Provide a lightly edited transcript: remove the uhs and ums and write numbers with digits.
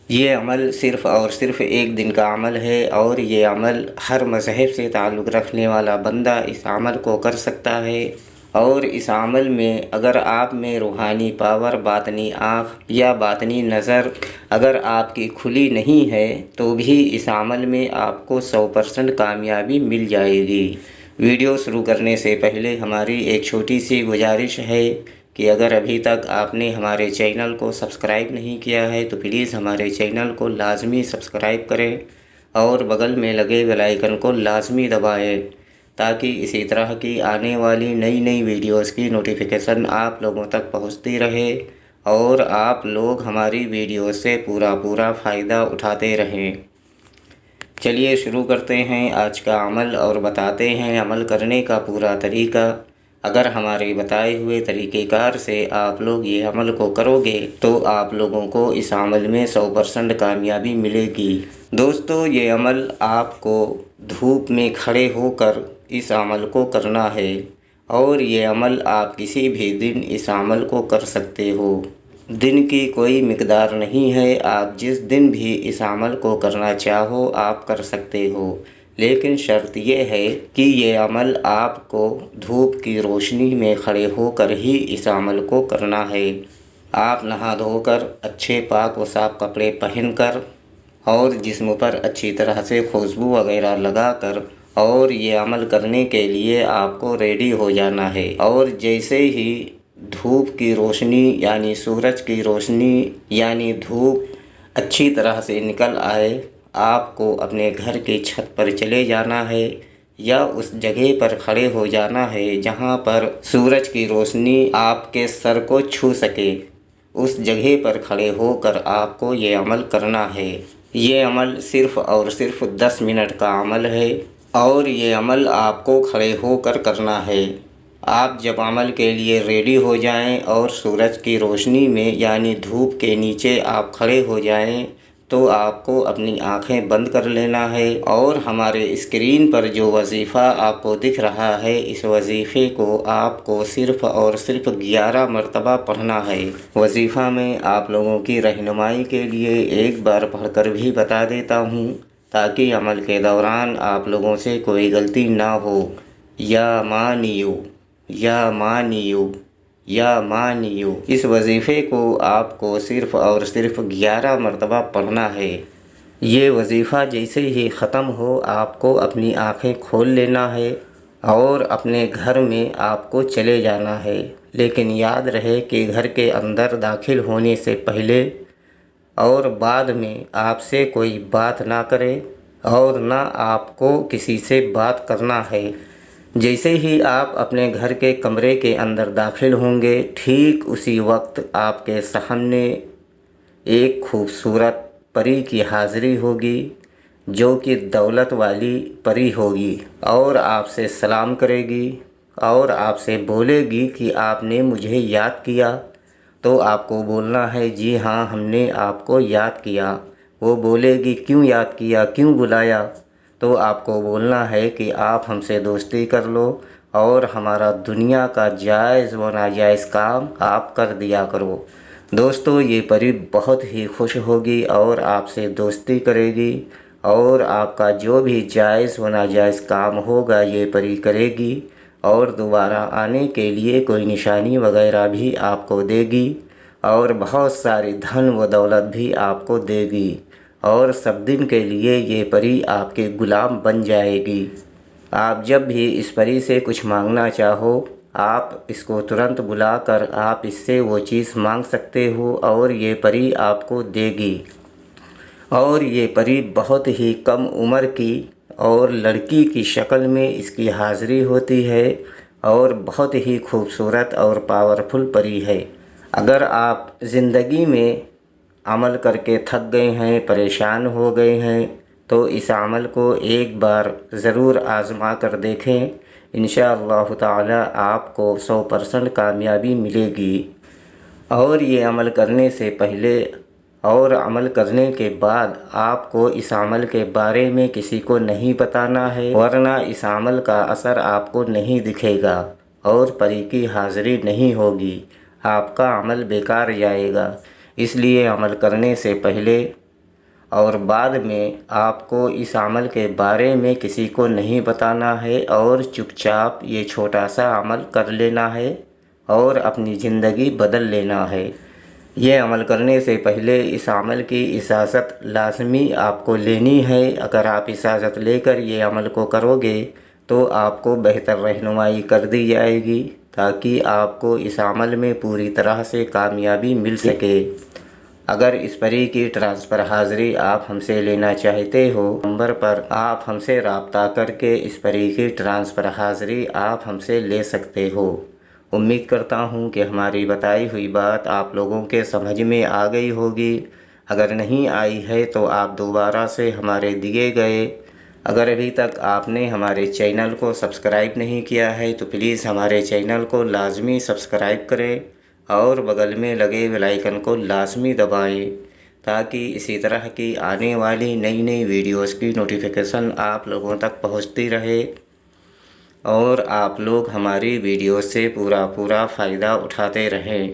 یہ عمل صرف اور صرف ایک دن کا عمل ہے، اور یہ عمل ہر مذہب سے تعلق رکھنے والا بندہ اس عمل کو کر سکتا ہے۔ اور اس عمل میں اگر آپ میں روحانی پاور، باطنی آنکھ یا باطنی نظر اگر آپ کی کھلی نہیں ہے تو بھی اس عمل میں آپ کو 100% کامیابی مل جائے گی۔ ویڈیو شروع کرنے سے پہلے ہماری ایک چھوٹی سی گزارش ہے کہ اگر ابھی تک آپ نے ہمارے چینل کو سبسکرائب نہیں کیا ہے تو پلیز ہمارے چینل کو لازمی سبسکرائب کریں اور بغل میں لگے بیل آئیکن کو لازمی دبائیں تاکہ اسی طرح کی آنے والی نئی ویڈیوز کی نوٹیفیکیشن آپ لوگوں تک پہنچتی رہے اور آپ لوگ ہماری ویڈیو سے پورا فائدہ اٹھاتے رہیں۔ چلیے شروع کرتے ہیں آج کا عمل اور بتاتے ہیں عمل کرنے کا پورا طریقہ۔ اگر ہمارے بتائے ہوئے طریقہ کار سے آپ لوگ یہ عمل کو کرو گے تو آپ لوگوں کو اس عمل میں 100% کامیابی ملے گی۔ دوستو، یہ عمل آپ کو دھوپ میں کھڑے ہو کر اس عمل کو کرنا ہے، اور یہ عمل آپ کسی بھی دن اس عمل کو کر سکتے ہو۔ دن کی کوئی مقدار نہیں ہے، آپ جس دن بھی اس عمل کو کرنا چاہو آپ کر سکتے ہو، لیکن شرط یہ ہے کہ یہ عمل آپ کو دھوپ کی روشنی میں کھڑے ہو کر ہی اس عمل کو کرنا ہے۔ آپ نہا دھو کر اچھے پاک و صاف کپڑے پہن کر اور جسم پر اچھی طرح سے خوشبو وغیرہ لگا کر اور یہ عمل کرنے کے لیے آپ کو ریڈی ہو جانا ہے۔ اور جیسے ہی دھوپ کی روشنی یعنی سورج کی روشنی یعنی دھوپ اچھی طرح سے نکل آئے، آپ کو اپنے گھر کی چھت پر چلے جانا ہے یا اس جگہ پر کھڑے ہو جانا ہے جہاں پر سورج کی روشنی آپ کے سر کو چھو سکے۔ اس جگہ پر کھڑے ہو کر آپ کو یہ عمل کرنا ہے۔ یہ عمل صرف اور صرف 10 منٹ کا عمل ہے، اور یہ عمل آپ کو کھڑے ہو کر کرنا ہے۔ آپ جب عمل کے لیے ریڈی ہو جائیں اور سورج کی روشنی میں یعنی دھوپ کے نیچے آپ کھڑے ہو جائیں تو آپ کو اپنی آنکھیں بند کر لینا ہے، اور ہمارے اسکرین پر جو وظیفہ آپ کو دکھ رہا ہے اس وظیفے کو آپ کو صرف اور صرف 11 مرتبہ پڑھنا ہے۔ وظیفہ میں آپ لوگوں کی رہنمائی کے لیے ایک بار پڑھ کر بھی بتا دیتا ہوں تاکہ عمل کے دوران آپ لوگوں سے کوئی غلطی نہ ہو۔ یا مانیو، یا مانیو، یا مانیو، اس وظیفے کو آپ کو صرف اور صرف 11 مرتبہ پڑھنا ہے۔ یہ وظیفہ جیسے ہی ختم ہو آپ کو اپنی آنکھیں کھول لینا ہے اور اپنے گھر میں آپ کو چلے جانا ہے، لیکن یاد رہے کہ گھر کے اندر داخل ہونے سے پہلے اور بعد میں آپ سے کوئی بات نہ کرے اور نہ آپ کو کسی سے بات کرنا ہے۔ جیسے ہی آپ اپنے گھر کے کمرے کے اندر داخل ہوں گے، ٹھیک اسی وقت آپ کے سامنے ایک خوبصورت پری کی حاضری ہوگی جو کہ دولت والی پری ہوگی، اور آپ سے سلام کرے گی اور آپ سے بولے گی کہ آپ نے مجھے یاد کیا۔ تو آپ کو بولنا ہے جی ہاں ہم نے آپ کو یاد کیا۔ وہ بولے گی کیوں یاد کیا، کیوں بلایا؟ تو آپ کو بولنا ہے کہ آپ ہم سے دوستی کر لو اور ہمارا دنیا کا جائز و ناجائز کام آپ کر دیا کرو۔ دوستو، یہ پری بہت ہی خوش ہوگی اور آپ سے دوستی کرے گی، اور آپ کا جو بھی جائز و ناجائز کام ہوگا یہ پری کرے گی، اور دوبارہ آنے کے لیے کوئی نشانی وغیرہ بھی آپ کو دے گی، اور بہت ساری دھن و دولت بھی آپ کو دے گی، اور سب دن کے لیے یہ پری آپ کے غلام بن جائے گی۔ آپ جب بھی اس پری سے کچھ مانگنا چاہو آپ اس کو ترنت بلا کر آپ اس سے وہ چیز مانگ سکتے ہو اور یہ پری آپ کو دے گی۔ اور یہ پری بہت ہی کم عمر کی اور لڑکی کی شکل میں اس کی حاضری ہوتی ہے، اور بہت ہی خوبصورت اور پاورفل پری ہے۔ اگر آپ زندگی میں عمل کر کے تھک گئے ہیں، پریشان ہو گئے ہیں، تو اس عمل کو ایک بار ضرور آزما کر دیکھیں، انشاءاللہ تعالی آپ کو 100% کامیابی ملے گی۔ اور یہ عمل کرنے سے پہلے اور عمل کرنے کے بعد آپ کو اس عمل کے بارے میں کسی کو نہیں بتانا ہے، ورنہ اس عمل کا اثر آپ کو نہیں دکھے گا اور پری کی حاضری نہیں ہوگی، آپ کا عمل بیکار جائے گا۔ اس لیے عمل کرنے سے پہلے اور بعد میں آپ کو اس عمل کے بارے میں کسی کو نہیں بتانا ہے اور چپ چاپ یہ چھوٹا سا عمل کر لینا ہے اور اپنی زندگی بدل لینا ہے۔ یہ عمل کرنے سے پہلے اس عمل کی اجازت لازمی آپ کو لینی ہے۔ اگر آپ اجازت لے کر یہ عمل کو کرو گے تو آپ کو بہتر رہنمائی کر دی جائے گی تاکہ آپ کو اس عمل میں پوری طرح سے کامیابی مل سکے۔ اگر اس پری کی ٹرانسفر حاضری آپ ہم سے لینا چاہتے ہو، نمبر پر آپ ہم سے رابطہ کر کے اس پری کی ٹرانسفر حاضری آپ ہم سے لے سکتے ہو۔ امید کرتا ہوں کہ ہماری بتائی ہوئی بات آپ لوگوں کے سمجھ میں آ گئی ہوگی۔ اگر نہیں آئی ہے تو آپ دوبارہ سے ہمارے دیے گئے، اگر ابھی تک آپ نے ہمارے چینل کو سبسکرائب نہیں کیا ہے تو پلیز ہمارے چینل کو لازمی سبسکرائب کریں اور بغل میں لگے بیل آئیکن کو لازمی دبائیں تاکہ اسی طرح کی آنے والی نئی نئی ویڈیوز کی نوٹیفیکیشن آپ لوگوں تک پہنچتی رہے اور آپ لوگ ہماری ویڈیو سے پورا فائدہ اٹھاتے رہیں۔